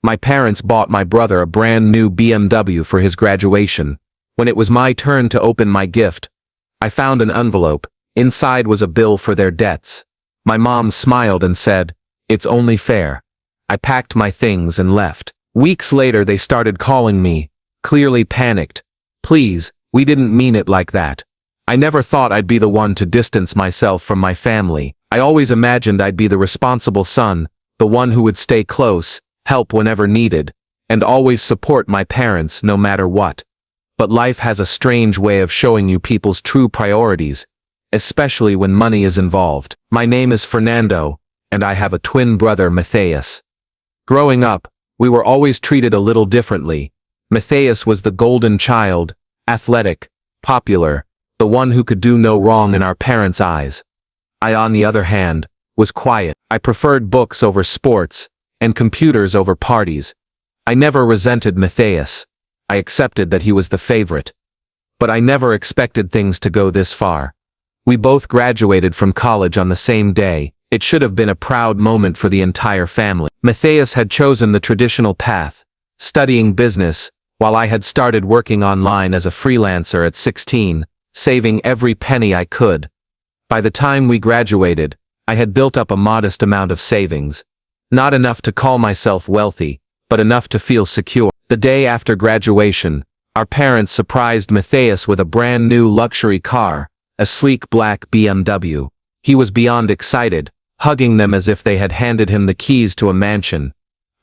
My parents bought my brother a brand new BMW for his graduation. When it was my turn to open my gift, I found an envelope. Inside was a bill for their debts. My mom smiled and said, "It's only fair." I packed my things and left. Weeks later they started calling me, clearly panicked. "Please, we didn't mean it like that." I never thought I'd be the one to distance myself from my family. I always imagined I'd be the responsible son, the one who would stay close, help whenever needed, and always support my parents no matter what. But life has a strange way of showing you people's true priorities, especially when money is involved. My name is Fernando, and I have a twin brother, Matthias. Growing up, we were always treated a little differently. Matthias was the golden child, athletic, popular, the one who could do no wrong in our parents' eyes. I, on the other hand, was quiet. I preferred books over sports, and computers over parties. I never resented Matthias. I accepted that he was the favorite. But I never expected things to go this far. We both graduated from college on the same day. It should have been a proud moment for the entire family. Matthias had chosen the traditional path, studying business, while I had started working online as a freelancer at 16, saving every penny I could. By the time we graduated, I had built up a modest amount of savings. Not enough to call myself wealthy, but enough to feel secure. The day after graduation, our parents surprised Matthias with a brand new luxury car, a sleek black BMW. He was beyond excited, hugging them as if they had handed him the keys to a mansion.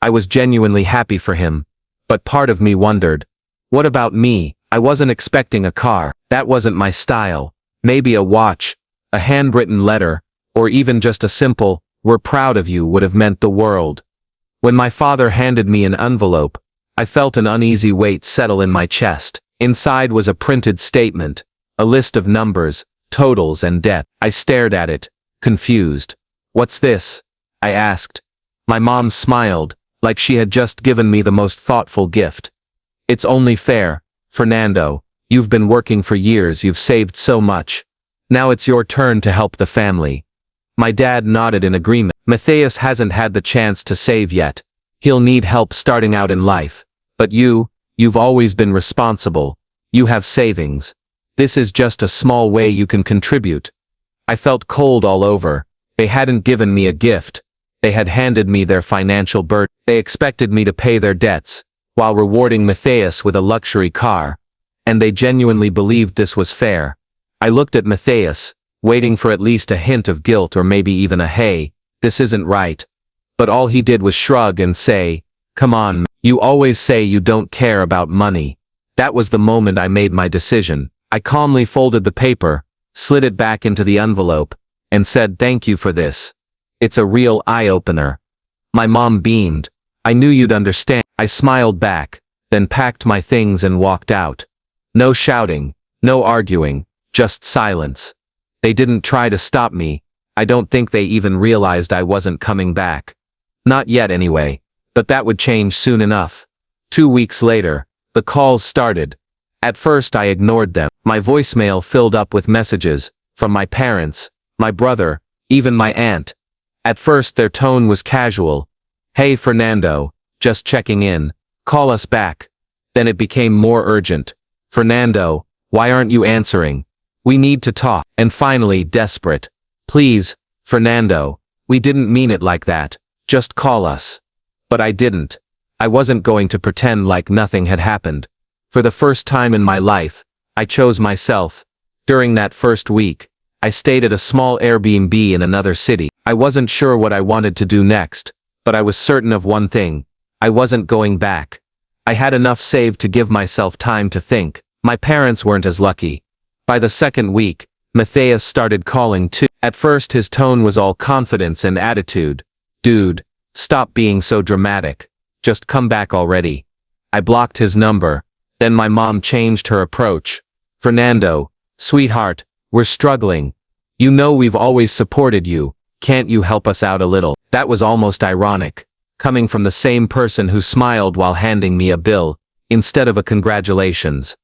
I was genuinely happy for him, but part of me wondered, what about me? I wasn't expecting a car. That wasn't my style. Maybe a watch, a handwritten letter, or even just a simple, "We're proud of you" would have meant the world. When my father handed me an envelope, I felt an uneasy weight settle in my chest. Inside was a printed statement, a list of numbers, totals and debt. I stared at it, confused. "What's this?" I asked. My mom smiled, like she had just given me the most thoughtful gift. "It's only fair, Fernando. You've been working for years, you've saved so much. Now it's your turn to help the family." My dad nodded in agreement. "Matthias hasn't had the chance to save yet. He'll need help starting out in life. But you've always been responsible. You have savings. This is just a small way you can contribute." I felt cold all over. They hadn't given me a gift. They had handed me their financial burden. They expected me to pay their debts, while rewarding Matthias with a luxury car. And they genuinely believed this was fair. I looked at Matthias, waiting for at least a hint of guilt or maybe even a "hey, this isn't right." But all he did was shrug and say, "Come on, you always say you don't care about money." That was the moment I made my decision. I calmly folded the paper, slid it back into the envelope, and said, "Thank you for this. It's a real eye-opener." My mom beamed. "I knew you'd understand." I smiled back, then packed my things and walked out. No shouting, no arguing, just silence. They didn't try to stop me. I don't think they even realized I wasn't coming back. Not yet anyway, but that would change soon enough. 2 weeks later, the calls started. At first I ignored them. My voicemail filled up with messages, from my parents, my brother, even my aunt. At first their tone was casual. "Hey Fernando, just checking in. Call us back." Then it became more urgent. "Fernando, why aren't you answering? We need to talk." And finally, desperate. "Please, Fernando, we didn't mean it like that. Just call us." But I didn't. I wasn't going to pretend like nothing had happened. For the first time in my life, I chose myself. During that first week, I stayed at a small Airbnb in another city. I wasn't sure what I wanted to do next, but I was certain of one thing. I wasn't going back. I had enough saved to give myself time to think. My parents weren't as lucky. By the second week, Matthias started calling too. At first his tone was all confidence and attitude. "Dude, stop being so dramatic. Just come back already." I blocked his number. Then my mom changed her approach. "Fernando, sweetheart, we're struggling. You know we've always supported you. Can't you help us out a little?" That was almost ironic, coming from the same person who smiled while handing me a bill, instead of a congratulations.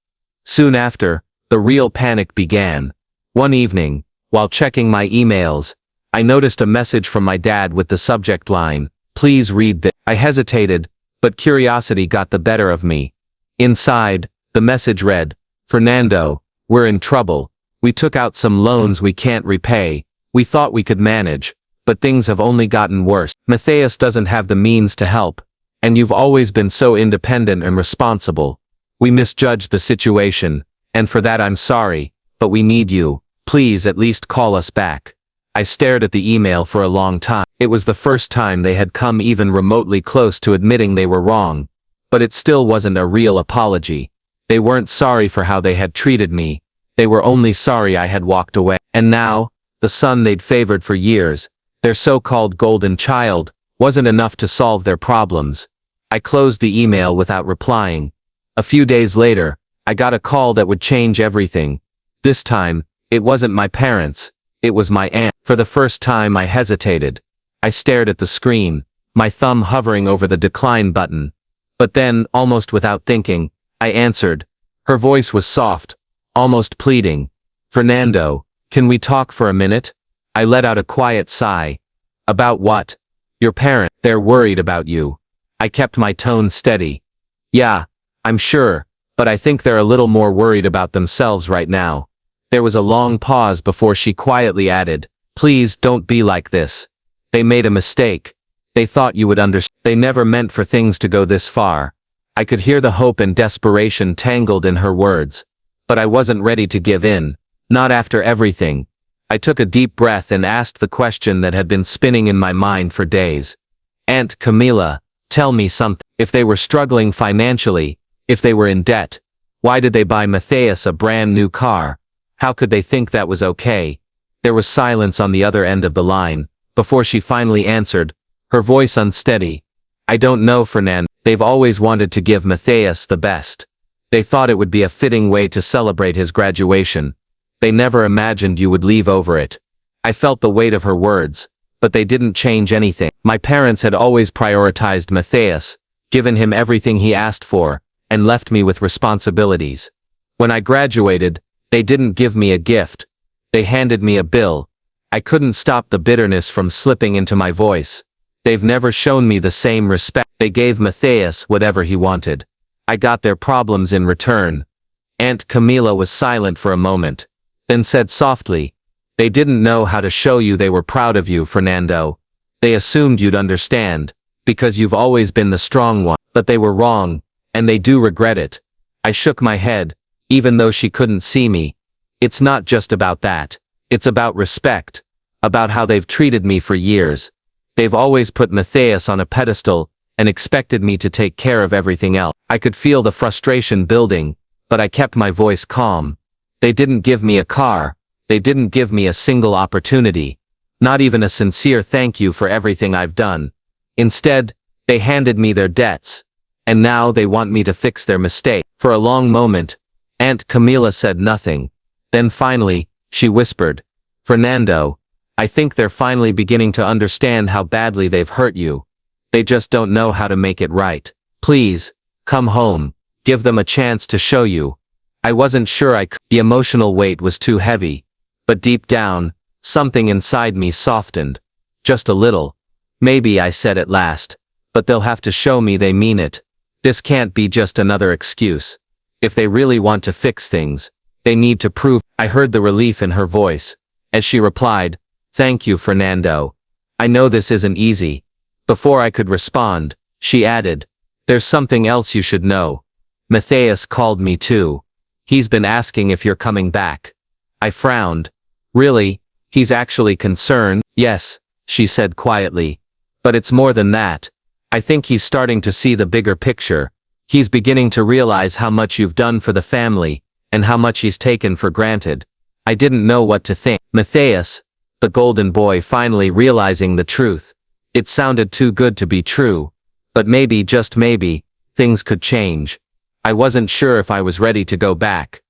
Soon after, the real panic began. One evening, while checking my emails, I noticed a message from my dad with the subject line, "Please read this." I hesitated, But curiosity got the better of me. Inside, the message read, "Fernando, we're in trouble. We took out some loans we can't repay. We thought we could manage, but things have only gotten worse. Matthias doesn't have the means to help, and you've always been so independent and responsible. We misjudged the situation, and for that I'm sorry, but we need you. Please at least call us back." I stared at the email for a long time. It was the first time they had come even remotely close to admitting they were wrong. But it still wasn't a real apology. They weren't sorry for how they had treated me. They were only sorry I had walked away. And now, the son they'd favored for years, their so-called golden child, wasn't enough to solve their problems. I closed the email without replying. A few days later, I got a call that would change everything. This time, it wasn't my parents. It was my aunt. For the first time I hesitated. I stared at the screen, my thumb hovering over the decline button. But then, almost without thinking, I answered. Her voice was soft, almost pleading. "Fernando, can we talk for a minute?" I let out a quiet sigh. "About what?" "Your parents. They're worried about you." I kept my tone steady. "Yeah, I'm sure, but I think they're a little more worried about themselves right now." There was a long pause before she quietly added, "Please don't be like this. They made a mistake. They thought you would understand. They never meant for things to go this far." I could hear the hope and desperation tangled in her words. But I wasn't ready to give in. Not after everything. I took a deep breath and asked the question that had been spinning in my mind for days. "Aunt Camila, tell me something. If they were struggling financially, if they were in debt, why did they buy Matthias a brand new car? How could they think that was okay?" There was silence on the other end of the line, before she finally answered, her voice unsteady. "I don't know, Fernand. They've always wanted to give Matthias the best. They thought it would be a fitting way to celebrate his graduation. They never imagined you would leave over it." I felt the weight of her words, but they didn't change anything. My parents had always prioritized Matthias, given him everything he asked for, and left me with responsibilities. When I graduated, they didn't give me a gift. They handed me a bill. I couldn't stop the bitterness from slipping into my voice. They've never shown me the same respect. They gave Matthias whatever he wanted. I got their problems in return. Aunt Camila was silent for a moment, then said softly, "They didn't know how to show you they were proud of you, Fernando. They assumed you'd understand, because you've always been the strong one. But they were wrong, and they do regret it." I shook my head, even though she couldn't see me. "It's not just about that. It's about respect. About how they've treated me for years. They've always put Matthias on a pedestal, and expected me to take care of everything else." I could feel the frustration building, but I kept my voice calm. "They didn't give me a car. They didn't give me a single opportunity. Not even a sincere thank you for everything I've done. Instead, they handed me their debts. And now they want me to fix their mistake." For a long moment, Aunt Camila said nothing. Then finally, she whispered, "Fernando, I think they're finally beginning to understand how badly they've hurt you. They just don't know how to make it right. Please, come home. Give them a chance to show you." I wasn't sure I could. The emotional weight was too heavy. But deep down, something inside me softened. Just a little. "Maybe," I said at last. "But they'll have to show me they mean it. This can't be just another excuse. If they really want to fix things, they need to prove." I heard the relief in her voice, as she replied, "Thank you, Fernando. I know this isn't easy." Before I could respond, she added, "There's something else you should know. Matthias called me too. He's been asking if you're coming back." I frowned. "Really? He's actually concerned?" "Yes," she said quietly. "But it's more than that. I think he's starting to see the bigger picture. He's beginning to realize how much you've done for the family, and how much he's taken for granted." I didn't know what to think. Matthias, the golden boy, finally realizing the truth. It sounded too good to be true. But maybe, just maybe, things could change. I wasn't sure if I was ready to go back.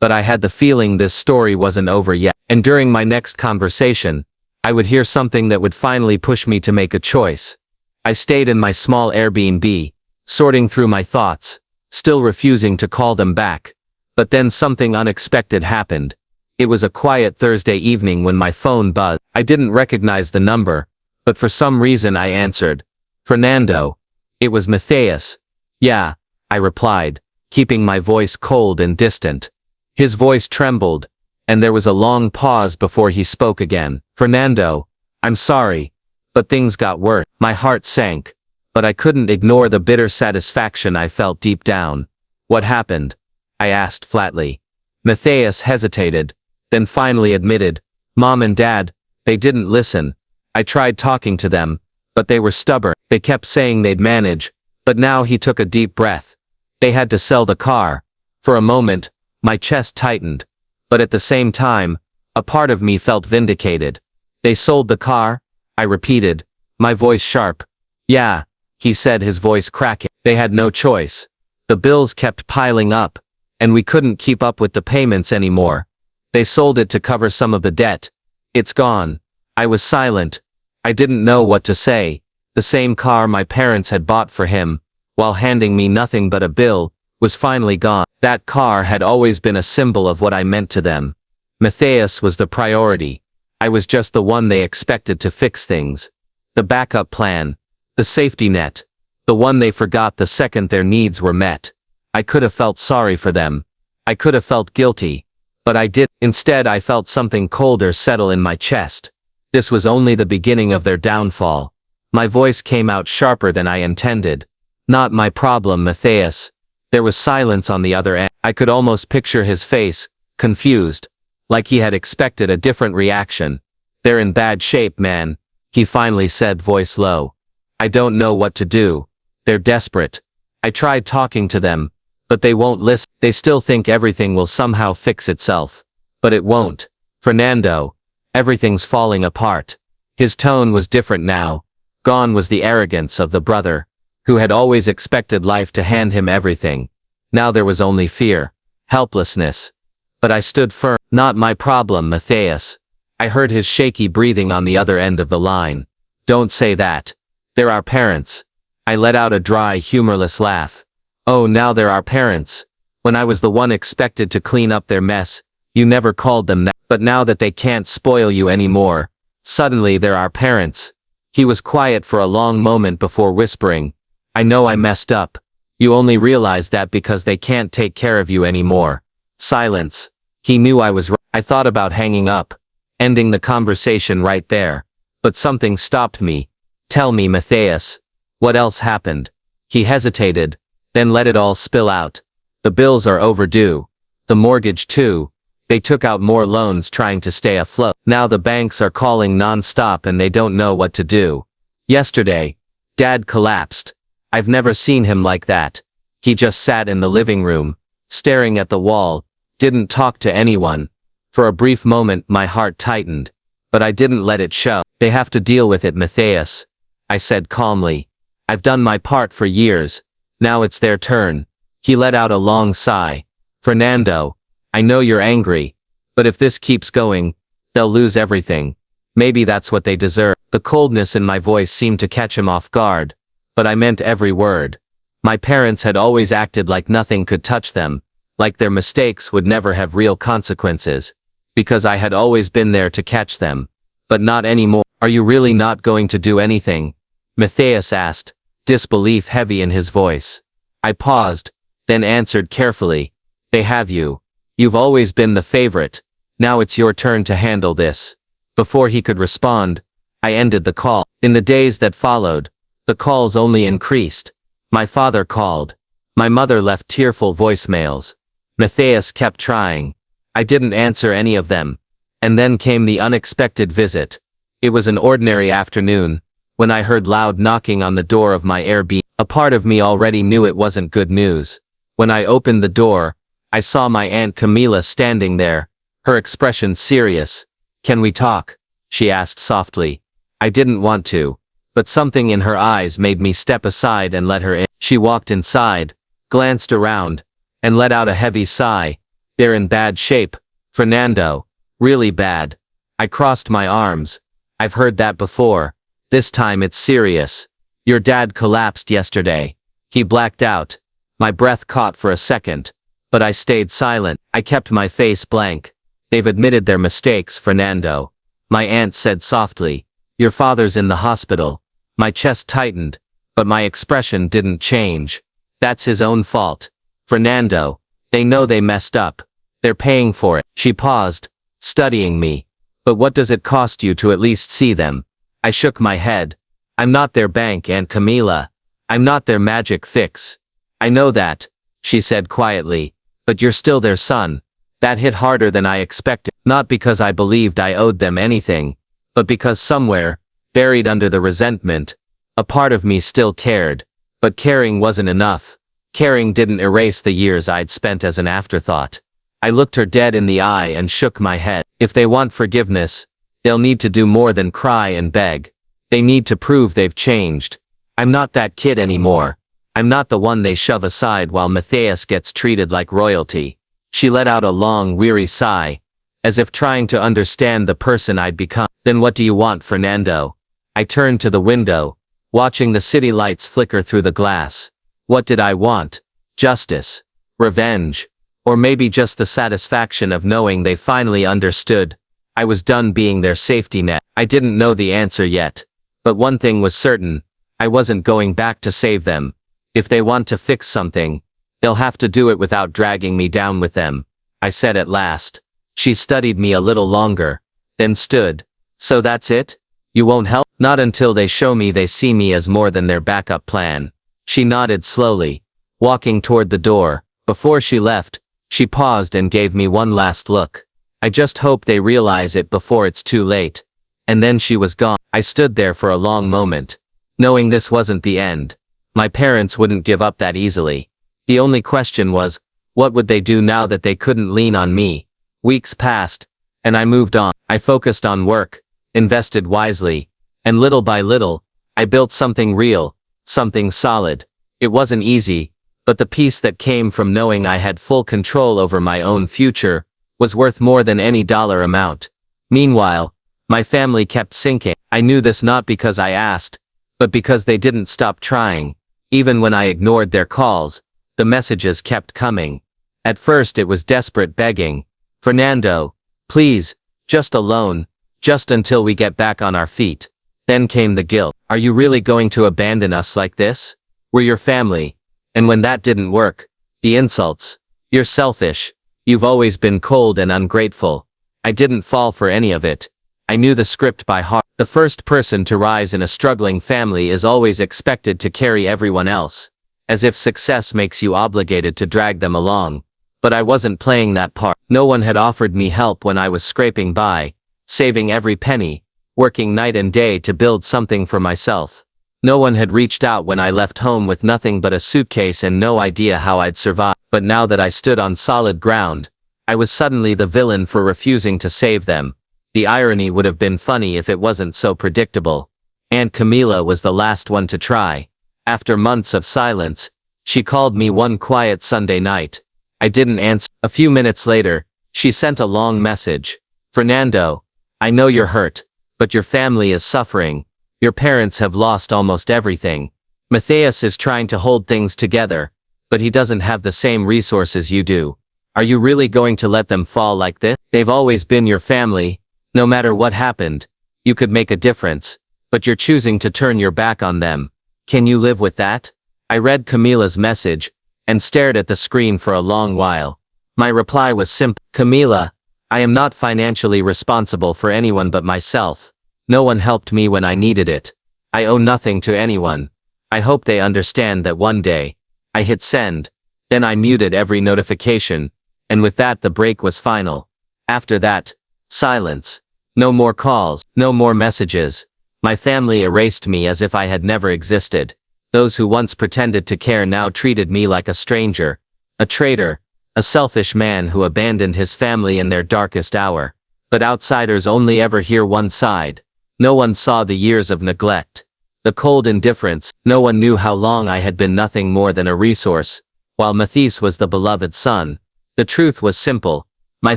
But I had the feeling this story wasn't over yet. And during my next conversation, I would hear something that would finally push me to make a choice. I stayed in my small Airbnb, sorting through my thoughts, still refusing to call them back. But then something unexpected happened. It was a quiet Thursday evening when my phone buzzed. I didn't recognize the number, but for some reason I answered. "Fernando, It was Matthias. Yeah, I replied, keeping my voice cold and distant. His voice trembled, and there was a long pause before he spoke again. Fernando, I'm sorry, but things got worse. My heart sank, but I couldn't ignore the bitter satisfaction I felt deep down. What happened? I asked flatly. Matthias hesitated, then finally admitted, Mom and Dad, they didn't listen. I tried talking to them, but they were stubborn. They kept saying they'd manage, but now he took a deep breath. They had to sell the car. For a moment, my chest tightened, but at the same time, a part of me felt vindicated. They sold the car? I repeated, my voice sharp. Yeah, he said, his voice cracking. They had no choice. The bills kept piling up, and we couldn't keep up with the payments anymore. They sold it to cover some of the debt. It's gone. I was silent. I didn't know what to say. The same car my parents had bought for him, while handing me nothing but a bill, was finally gone. That car had always been a symbol of what I meant to them. Matthias was the priority. I was just the one they expected to fix things. The backup plan. The safety net. The one they forgot the second their needs were met. I could have felt sorry for them. I could have felt guilty. But I did. Instead, I felt something colder settle in my chest. This was only the beginning of their downfall. My voice came out sharper than I intended. Not my problem, Matthias. There was silence on the other end. I could almost picture his face, confused, like he had expected a different reaction. They're in bad shape, man, he finally said, voice low. I don't know what to do. They're desperate. I tried talking to them, but they won't listen. They still think everything will somehow fix itself. But it won't. Fernando, everything's falling apart. His tone was different now. Gone was the arrogance of the brother, who had always expected life to hand him everything. Now there was only fear, helplessness. But I stood firm. Not my problem, Matthias. I heard his shaky breathing on the other end of the line. Don't say that. They're our parents. I let out a dry, humorless laugh. Oh, now they're our parents. When I was the one expected to clean up their mess, you never called them that. But now that they can't spoil you anymore, suddenly they're our parents. He was quiet for a long moment before whispering, I know I messed up. You only realize that because they can't take care of you anymore. Silence. He knew I was right. I thought about hanging up, ending the conversation right there. But something stopped me. Tell me, Matthias. What else happened? He hesitated, then let it all spill out. The bills are overdue. The mortgage too. They took out more loans trying to stay afloat. Now the banks are calling non-stop and they don't know what to do. Yesterday, Dad collapsed. I've never seen him like that. He just sat in the living room, staring at the wall, didn't talk to anyone. For a brief moment my heart tightened, but I didn't let it show. They have to deal with it, Matthias, I said calmly. I've done my part for years. Now it's their turn. He let out a long sigh. Fernando, I know you're angry, but if this keeps going, they'll lose everything. Maybe that's what they deserve. The coldness in my voice seemed to catch him off guard, but I meant every word. My parents had always acted like nothing could touch them, like their mistakes would never have real consequences, because I had always been there to catch them. But not anymore. Are you really not going to do anything? Matthias asked, disbelief heavy in his voice. I paused, then answered carefully. They have you. You've always been the favorite. Now it's your turn to handle this. Before he could respond, I ended the call. In the days that followed, the calls only increased. My father called. My mother left tearful voicemails. Matthias kept trying. I didn't answer any of them. And then came the unexpected visit. It was an ordinary afternoon, when I heard loud knocking on the door of my Airbnb. A part of me already knew it wasn't good news. When I opened the door, I saw my Aunt Camila standing there, her expression serious. Can we talk? She asked softly. I didn't want to, but something in her eyes made me step aside and let her in. She walked inside, glanced around, and let out a heavy sigh. They're in bad shape, Fernando. Really bad. I crossed my arms. I've heard that before. This time it's serious. Your dad collapsed yesterday. He blacked out. My breath caught for a second, but I stayed silent. I kept my face blank. They've admitted their mistakes, Fernando. My aunt said softly. Your father's in the hospital. My chest tightened, But my expression didn't change. That's his own fault. Fernando. They know they messed up. They're paying for it. She paused, studying me. But what does it cost you to at least see them? I shook my head. I'm not their bank, Aunt Camila. I'm not their magic fix. I know that, she said quietly. But you're still their son. That hit harder than I expected. Not because I believed I owed them anything, but because somewhere, buried under the resentment, a part of me still cared. But caring wasn't enough. Caring didn't erase the years I'd spent as an afterthought. I looked her dead in the eye and shook my head. If they want forgiveness, they'll need to do more than cry and beg. They need to prove they've changed. I'm not that kid anymore. I'm not the one they shove aside while Matthias gets treated like royalty. She let out a long, weary sigh, as if trying to understand the person I'd become. Then what do you want, Fernando? I turned to the window, watching the city lights flicker through the glass. What did I want? Justice? Revenge? Or maybe just the satisfaction of knowing they finally understood. I was done being their safety net. I didn't know the answer yet. But one thing was certain. I wasn't going back to save them. If they want to fix something, they'll have to do it without dragging me down with them, I said at last. She studied me a little longer, then stood. So that's it? You won't help? Not until they show me they see me as more than their backup plan. She nodded slowly, walking toward the door. Before she left, she paused and gave me one last look. I just hope they realize it before it's too late. And then she was gone. I stood there for a long moment, knowing this wasn't the end. My parents wouldn't give up that easily. The only question was, what would they do now that they couldn't lean on me? Weeks passed, and I moved on. I focused on work, invested wisely, and little by little, I built something real, something solid. It wasn't easy, but the peace that came from knowing I had full control over my own future was worth more than any dollar amount. Meanwhile, my family kept sinking. I knew this not because I asked, but because they didn't stop trying. Even when I ignored their calls, the messages kept coming. At first it was desperate begging. Fernando, please, just a loan, just until we get back on our feet. Then came the guilt. Are you really going to abandon us like this? We're your family. And when that didn't work, the insults. You're selfish. You've always been cold and ungrateful. I didn't fall for any of it. I knew the script by heart. The first person to rise in a struggling family is always expected to carry everyone else, as if success makes you obligated to drag them along. But I wasn't playing that part. No one had offered me help when I was scraping by, saving every penny, working night and day to build something for myself. No one had reached out when I left home with nothing but a suitcase and no idea how I'd survive. But now that I stood on solid ground, I was suddenly the villain for refusing to save them. The irony would have been funny if it wasn't so predictable. Aunt Camila was the last one to try. After months of silence, she called me one quiet Sunday night. I didn't answer. A few minutes later, she sent a long message. Fernando, I know you're hurt, but your family is suffering. Your parents have lost almost everything. Matthias is trying to hold things together, but he doesn't have the same resources you do. Are you really going to let them fall like this? They've always been your family. No matter what happened, you could make a difference, but you're choosing to turn your back on them. Can you live with that? I read Camila's message, and stared at the screen for a long while. My reply was simple. Camila, I am not financially responsible for anyone but myself. No one helped me when I needed it. I owe nothing to anyone. I hope they understand that one day. I hit send. Then I muted every notification, and with that the break was final. After that, silence. No more calls, no more messages. My family erased me as if I had never existed. Those who once pretended to care now treated me like a stranger, a traitor, a selfish man who abandoned his family in their darkest hour. But outsiders only ever hear one side. No one saw the years of neglect, the cold indifference. No one knew how long I had been nothing more than a resource, while Matthias was the beloved son. The truth was simple. My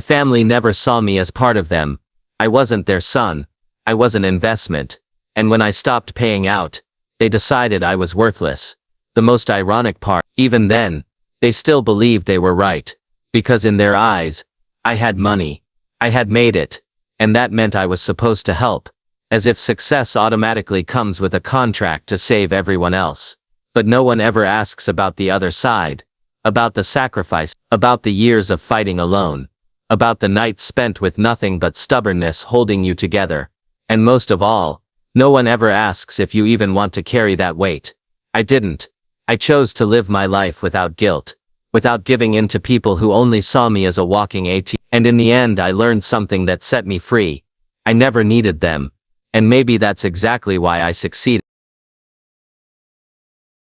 family never saw me as part of them. I wasn't their son. I was an investment. And when I stopped paying out, they decided I was worthless. The most ironic part, even then, they still believed they were right. Because in their eyes, I had money. I had made it. And that meant I was supposed to help. As if success automatically comes with a contract to save everyone else. But no one ever asks about the other side. About the sacrifice, about the years of fighting alone, about the nights spent with nothing but stubbornness holding you together. And most of all, no one ever asks if you even want to carry that weight. I didn't. I chose to live my life without guilt, without giving in to people who only saw me as a walking ATM. And in the end I learned something that set me free. I never needed them. And maybe that's exactly why I succeeded.